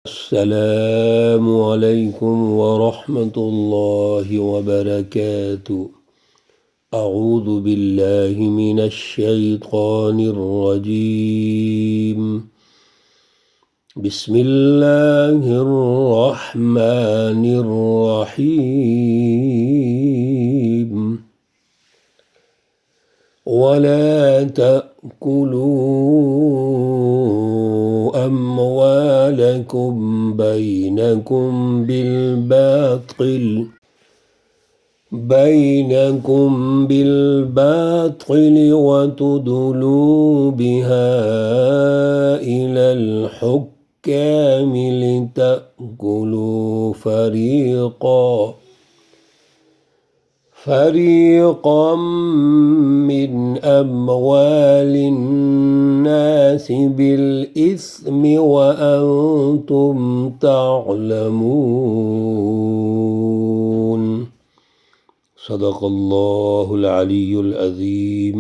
السلام علیکم ورحمۃ اللہ وبرکاتہ۔ اعوذ باللہ من الشیطان الرجیم، بسم اللہ الرحمن الرحیم۔ ولا تأكلوا أموالكم بينكم بالباطل وتدلوا بها إلى الحكام لتأكلوا فريقا من أموال الناس بالإثم وأنتم تعلمون۔ صدق اللہ العلی العظیم۔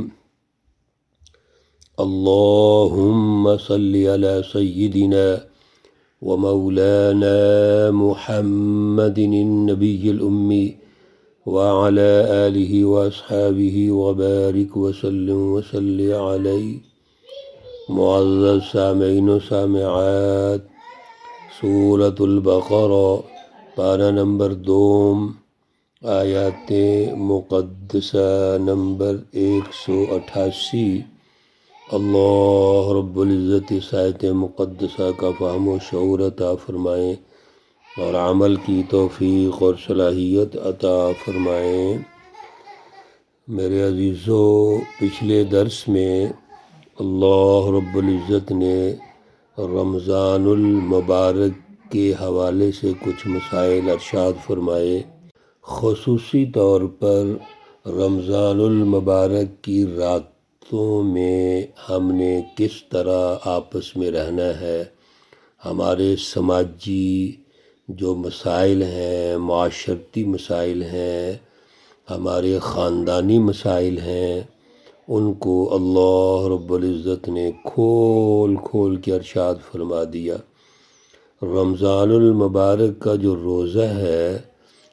اللہم صل علی سیدنا ومولانا محمد النبی الأمی وعلى آلہ واصحابہ وبارک وسلم وصلی علیہ۔ معزز سامعین و سامعات، سورۃ البقرہ پارہ نمبر 2، آیات مقدسہ نمبر 188۔ اللہ رب العزت اس آیت مقدسہ کا فہم و شعور عطا فرمائیں اور عمل کی توفیق اور صلاحیت عطا فرمائیں۔ میرے عزیزو، پچھلے درس میں اللہ رب العزت نے رمضان المبارک کے حوالے سے کچھ مسائل ارشاد فرمائے، خصوصی طور پر رمضان المبارک کی راتوں میں ہم نے کس طرح آپس میں رہنا ہے، ہمارے سماجی جو مسائل ہیں، معاشرتی مسائل ہیں، ہمارے خاندانی مسائل ہیں، ان کو اللہ رب العزت نے کھول کے ارشاد فرما دیا۔ رمضان المبارک کا جو روزہ ہے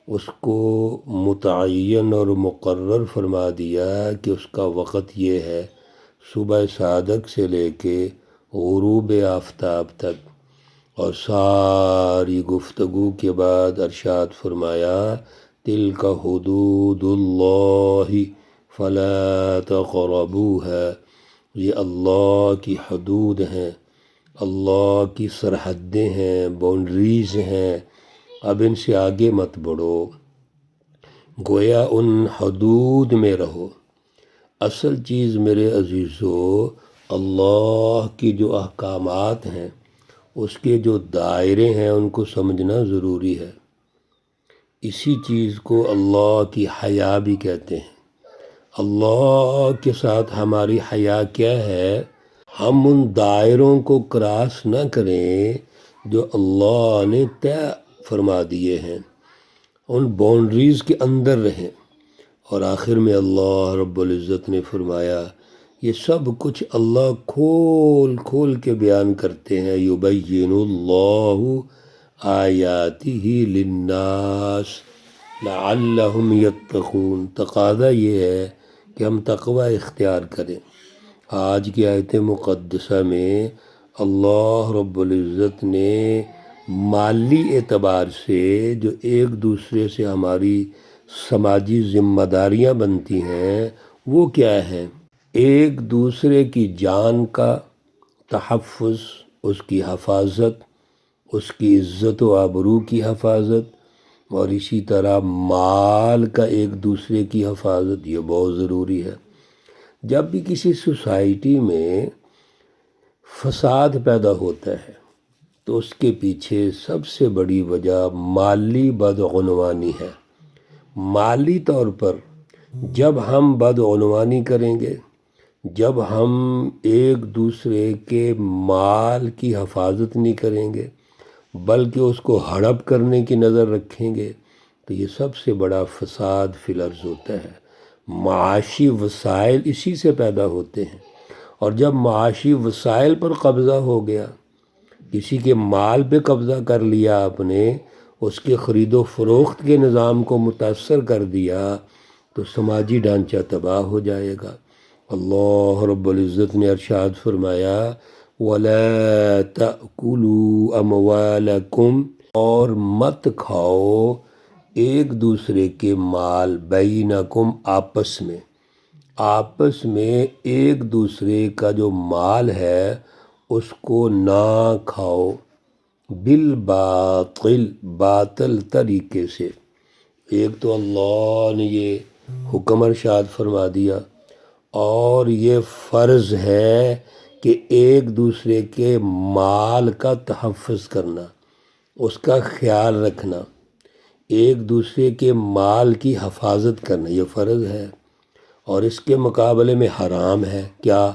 اس کو متعین اور مقرر فرما دیا کہ اس کا وقت یہ ہے صبح صادق سے لے کے غروب آفتاب تک، اور ساری گفتگو کے بعد ارشاد فرمایا تلک حدود اللہ فلا تقربوها، یہ اللہ کی حدود ہیں، اللہ کی سرحدیں ہیں، باؤنڈریز ہیں، اب ان سے آگے مت بڑھو، گویا ان حدود میں رہو۔ اصل چیز میرے عزیزو، اللہ کی جو احکامات ہیں، اس کے جو دائرے ہیں ان کو سمجھنا ضروری ہے۔ اسی چیز کو اللہ کی حیا بھی کہتے ہیں۔ اللہ کے ساتھ ہماری حیا کیا ہے؟ ہم ان دائروں کو کراس نہ کریں جو اللہ نے طے فرما دیے ہیں، ان باؤنڈریز کے اندر رہیں۔ اور آخر میں اللہ رب العزت نے فرمایا یہ سب کچھ اللہ کھول کے بیان کرتے ہیں، یبین اللہ آیاتہ للناس لعلہم یتقون۔ تقاضا یہ ہے کہ ہم تقوی اختیار کریں۔ آج کی آیت مقدسہ میں اللہ رب العزت نے مالی اعتبار سے جو ایک دوسرے سے ہماری سماجی ذمہ داریاں بنتی ہیں وہ کیا ہیں؟ ایک دوسرے کی جان کا تحفظ، اس کی حفاظت، اس کی عزت و آبرو کی حفاظت، اور اسی طرح مال کا ایک دوسرے کی حفاظت، یہ بہت ضروری ہے۔ جب بھی کسی سوسائٹی میں فساد پیدا ہوتا ہے تو اس کے پیچھے سب سے بڑی وجہ مالی بدعنوانی ہے۔ مالی طور پر جب ہم بدعنوانی کریں گے، جب ہم ایک دوسرے کے مال کی حفاظت نہیں کریں گے بلکہ اس کو ہڑپ کرنے کی نظر رکھیں گے تو یہ سب سے بڑا فساد فی الارض ہوتا ہے۔ معاشی وسائل اسی سے پیدا ہوتے ہیں، اور جب معاشی وسائل پر قبضہ ہو گیا کسی کے مال پہ قبضہ کر لیا آپ نے، اس کے خرید و فروخت کے نظام کو متاثر کر دیا، تو سماجی ڈھانچہ تباہ ہو جائے گا۔ اللہ رب العزت نے ارشاد فرمایا وَلَا تَأْكُلُوا أَمْوَالَكُمْ، اور مت کھاؤ ایک دوسرے کے مال، بینکم، آپس میں ایک دوسرے کا جو مال ہے اس کو نہ کھاؤ، بالباطل، باطل طریقے سے۔ ایک تو اللہ نے یہ حکم ارشاد فرما دیا، اور یہ فرض ہے کہ ایک دوسرے کے مال کا تحفظ کرنا، اس کا خیال رکھنا، ایک دوسرے کے مال کی حفاظت کرنا، یہ فرض ہے۔ اور اس کے مقابلے میں حرام ہے کیا؟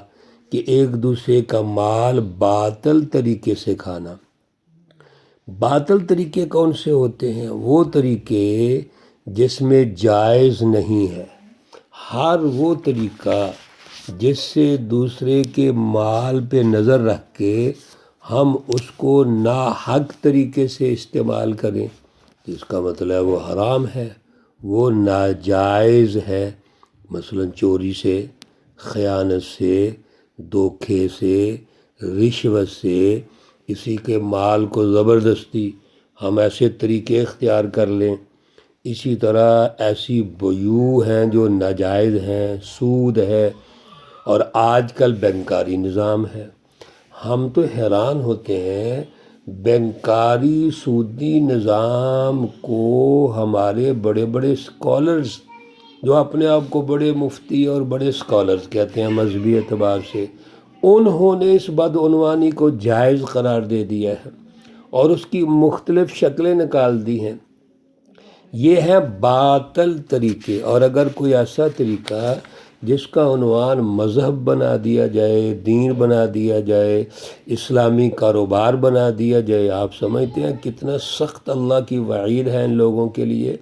کہ ایک دوسرے کا مال باطل طریقے سے کھانا۔ باطل طریقے کون سے ہوتے ہیں؟ وہ طریقے جس میں جائز نہیں ہے۔ ہر وہ طریقہ جس سے دوسرے کے مال پہ نظر رکھ کے ہم اس کو ناحق طریقے سے استعمال کریں، اس کا مطلب وہ حرام ہے، وہ ناجائز ہے۔ مثلا چوری سے، خیانت سے، دھوکے سے، رشوت سے، کسی کے مال کو زبردستی ہم ایسے طریقے اختیار کر لیں۔ اسی طرح ایسی بیوع ہیں جو ناجائز ہیں، سود ہے، اور آج کل بینکاری نظام ہے۔ ہم تو حیران ہوتے ہیں، بینکاری سودی نظام کو ہمارے بڑے بڑے اسکالرز، جو اپنے آپ کو بڑے مفتی اور بڑے اسکالرز کہتے ہیں مذہبی اعتبار سے، انہوں نے اس بدعنوانی کو جائز قرار دے دیا ہے اور اس کی مختلف شکلیں نکال دی ہیں۔ یہ ہیں باطل طریقے۔ اور اگر کوئی ایسا طریقہ جس کا عنوان مذہب بنا دیا جائے، دین بنا دیا جائے، اسلامی کاروبار بنا دیا جائے، آپ سمجھتے ہیں کتنا سخت اللہ کی وعید ہے ان لوگوں کے لیے۔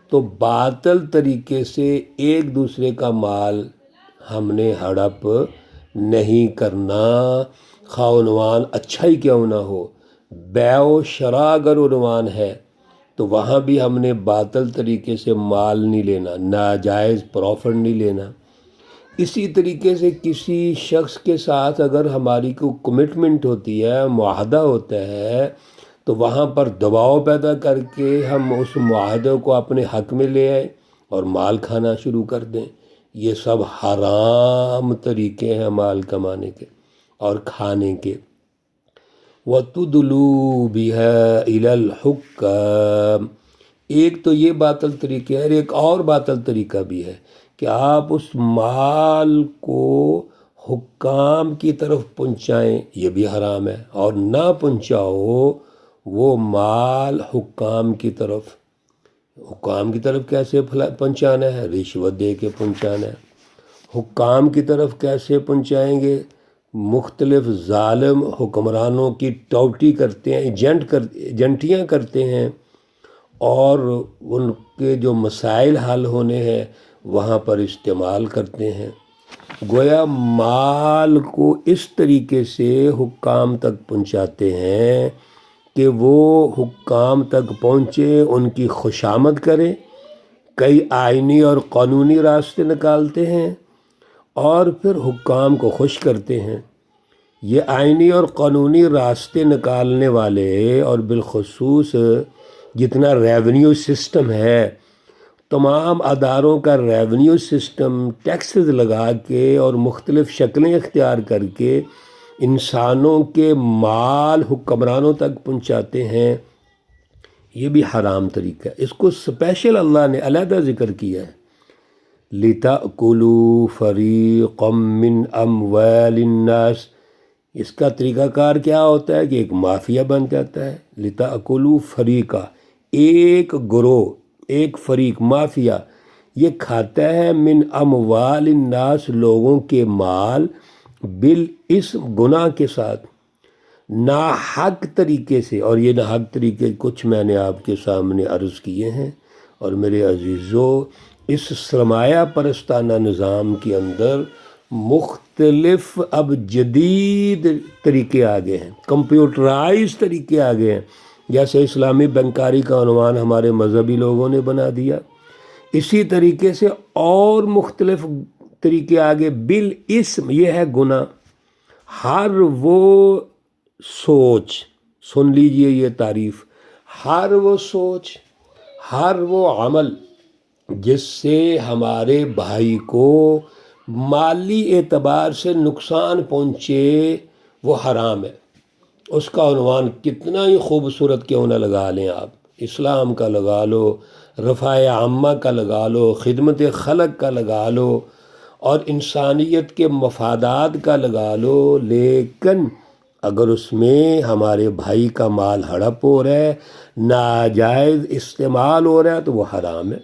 تو باطل طریقے سے ایک دوسرے کا مال ہم نے ہڑپ نہیں کرنا، خواہ عنوان اچھا ہی کیوں نہ ہو۔ بیع و شراء اگر عنوان ہے تو وہاں بھی ہم نے باطل طریقے سے مال نہیں لینا، ناجائز پروفٹ نہیں لینا۔ اسی طریقے سے کسی شخص کے ساتھ اگر ہماری کوئی کمٹمنٹ ہوتی ہے، معاہدہ ہوتا ہے، تو وہاں پر دباؤ پیدا کر کے ہم اس معاہدے کو اپنے حق میں لے آئیں اور مال کھانا شروع کر دیں۔ یہ سب حرام طریقے ہیں مال کمانے کے اور کھانے کے۔ وَتُدْلُوا بِهَا إِلَى الْحُكَّامِ، ایک تو یہ باطل طریقہ ہے، ایک اور باطل طریقہ بھی ہے کہ آپ اس مال کو حکام کی طرف پہنچائیں، یہ بھی حرام ہے۔ اور نہ پہنچاؤ وہ مال حکام کی طرف۔ حکام کی طرف کیسے پہنچانا ہے؟ رشوت دے کے پہنچانا ہے۔ حکام کی طرف کیسے پہنچائیں گے؟ مختلف ظالم حکمرانوں کی ٹوٹی کرتے ہیں، ایجنٹیاں کرتے ہیں، اور ان کے جو مسائل حل ہونے ہیں وہاں پر استعمال کرتے ہیں۔ گویا مال کو اس طریقے سے حکام تک پہنچاتے ہیں کہ وہ حکام تک پہنچے، ان کی خوشامد کریں، کئی آئینی اور قانونی راستے نکالتے ہیں اور پھر حکام کو خوش کرتے ہیں۔ یہ آئینی اور قانونی راستے نکالنے والے، اور بالخصوص جتنا ریونیو سسٹم ہے، تمام اداروں کا ریونیو سسٹم ٹیکسز لگا کے اور مختلف شکلیں اختیار کر کے انسانوں کے مال حکمرانوں تک پہنچاتے ہیں، یہ بھی حرام طریقہ ہے۔ اس کو سپیشل اللہ نے علیحدہ ذکر کیا ہے، لِتَأْكُلُوا فَرِيقًا مِّنْ أَمْوَالِ النَّاسِ۔ اس کا طریقہ کار کیا ہوتا ہے کہ ایک مافیا بن جاتا ہے۔ لِتَأْكُلُوا فَرِيقًا، ایک گروہ، ایک فریق، مافیا، یہ کھاتا ہے من اموال الناس، لوگوں کے مال، بالاسم، گناہ کے ساتھ، ناحق طریقے سے۔ اور یہ ناحق طریقے کچھ میں نے آپ کے سامنے عرض کیے ہیں۔ اور میرے عزیزو، اس سرمایہ پرستانہ نظام کے اندر مختلف اب جدید طریقے آ گئے ہیں، کمپیوٹرائز طریقے آ گئے ہیں. جیسے اسلامی بینکاری کا عنوان ہمارے مذہبی لوگوں نے بنا دیا، اسی طریقے سے اور مختلف طریقے آگے. بالاسم، یہ ہے گناہ. ہر وہ سوچ، سن لیجئے یہ تعریف، ہر وہ سوچ، ہر وہ عمل جس سے ہمارے بھائی کو مالی اعتبار سے نقصان پہنچے وہ حرام ہے. اس کا عنوان کتنا ہی خوبصورت کیوں نہ لگا لیں آپ، اسلام کا لگا لو، رفع عامہ کا لگا لو، خدمت خلق کا لگا لو، اور انسانیت کے مفادات کا لگا لو، لیکن اگر اس میں ہمارے بھائی کا مال ہڑپ ہو رہا ہے، ناجائز استعمال ہو رہا ہے، تو وہ حرام ہے.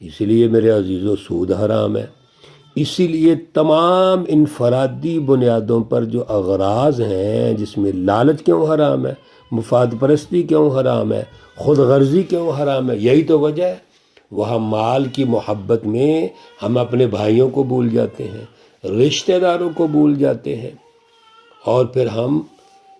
اسی لیے میرے عزیزو سود حرام ہے. اسی لیے تمام انفرادی بنیادوں پر جو اغراض ہیں، جس میں لالچ کیوں حرام ہے، مفاد پرستی کیوں حرام ہے، خود غرضی کیوں حرام ہے، یہی تو وجہ ہے. وہاں مال کی محبت میں ہم اپنے بھائیوں کو بھول جاتے ہیں، رشتہ داروں کو بھول جاتے ہیں، اور پھر ہم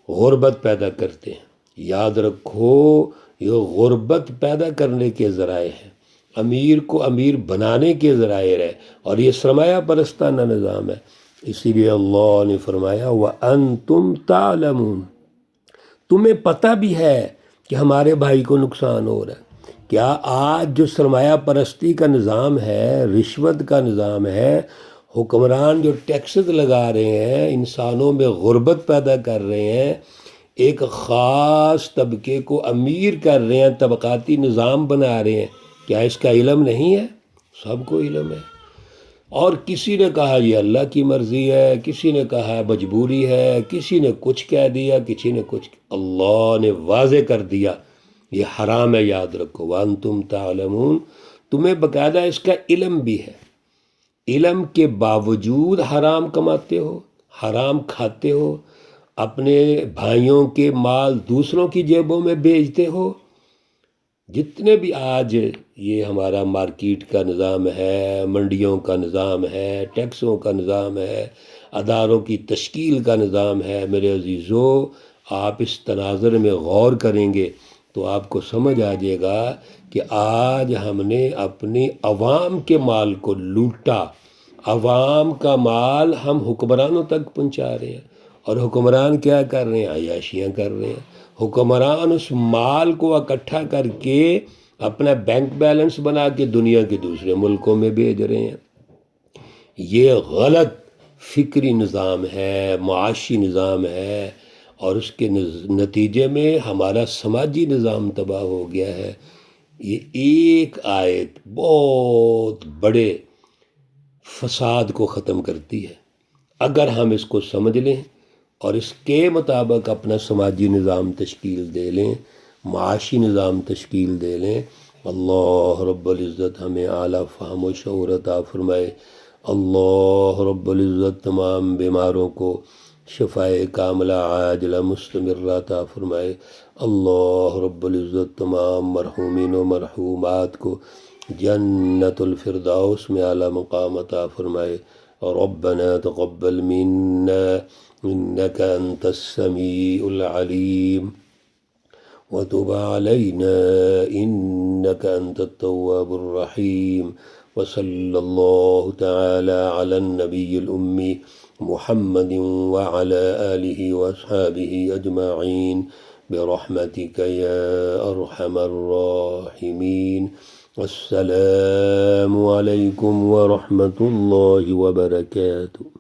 غربت پیدا کرتے ہیں. یاد رکھو، یہ غربت پیدا کرنے کے ذرائع ہیں، امیر کو امیر بنانے کے ذرائع ہے، اور یہ سرمایہ پرستانہ نظام ہے. اسی لیے اللہ نے فرمایا وَأَنْتُمْ تَعْلَمُونَ، تمہیں پتہ بھی ہے کہ ہمارے بھائی کو نقصان ہو رہا ہے. کیا آج جو سرمایہ پرستی کا نظام ہے، رشوت کا نظام ہے، حکمران جو ٹیکسز لگا رہے ہیں، انسانوں میں غربت پیدا کر رہے ہیں، ایک خاص طبقے کو امیر کر رہے ہیں، طبقاتی نظام بنا رہے ہیں، کیا اس کا علم نہیں ہے؟ سب کو علم ہے. اور کسی نے کہا یہ اللہ کی مرضی ہے، کسی نے کہا مجبوری ہے، کسی نے کچھ کہہ دیا، کسی نے کچھ. اللہ نے واضح کر دیا یہ حرام ہے. یاد رکھو وَأَنْتُمْ تَعْلَمُونَ، تمہیں باقاعدہ اس کا علم بھی ہے. علم کے باوجود حرام کماتے ہو، حرام کھاتے ہو، اپنے بھائیوں کے مال دوسروں کی جیبوں میں بیچتے ہو. جتنے بھی آج یہ ہمارا مارکیٹ کا نظام ہے، منڈیوں کا نظام ہے، ٹیکسوں کا نظام ہے، اداروں کی تشکیل کا نظام ہے، میرے عزیزو آپ اس تناظر میں غور کریں گے تو آپ کو سمجھ آ جائے گا کہ آج ہم نے اپنی عوام کے مال کو لوٹا. عوام کا مال ہم حکمرانوں تک پہنچا رہے ہیں، اور حکمران کیا کر رہے ہیں؟ عیاشیاں کر رہے ہیں. حکمران اس مال کو اکٹھا کر کے اپنا بینک بیلنس بنا کے دنیا کے دوسرے ملکوں میں بھیج رہے ہیں. یہ غلط فکری نظام ہے، معاشی نظام ہے، اور اس کے نتیجے میں ہمارا سماجی نظام تباہ ہو گیا ہے. یہ ایک آیت بہت بڑے فساد کو ختم کرتی ہے. اگر ہم اس کو سمجھ لیں اور اس کے مطابق اپنا سماجی نظام تشکیل دے لیں، معاشی نظام تشکیل دے لیں، اللہ رب العزت ہمیں اعلیٰ فہم و شعور عطا فرمائے. اللہ رب العزت تمام بیماروں کو شفائے کاملہ عاجلہ مستمرہ عطا فرمائے. اللہ رب العزت تمام مرحومین و مرحومات کو جنت الفردوس میں اعلیٰ مقام عطا فرمائے. ربنا تقبل منا إنك أنت السميع العليم وتب علينا إنك أنت التواب الرحيم. وصلى الله تعالى على النبي الأمي محمد وعلى آله وأصحابه أجمعين برحمتك يا أرحم الراحمين. والسلام عليكم ورحمة الله وبركاته.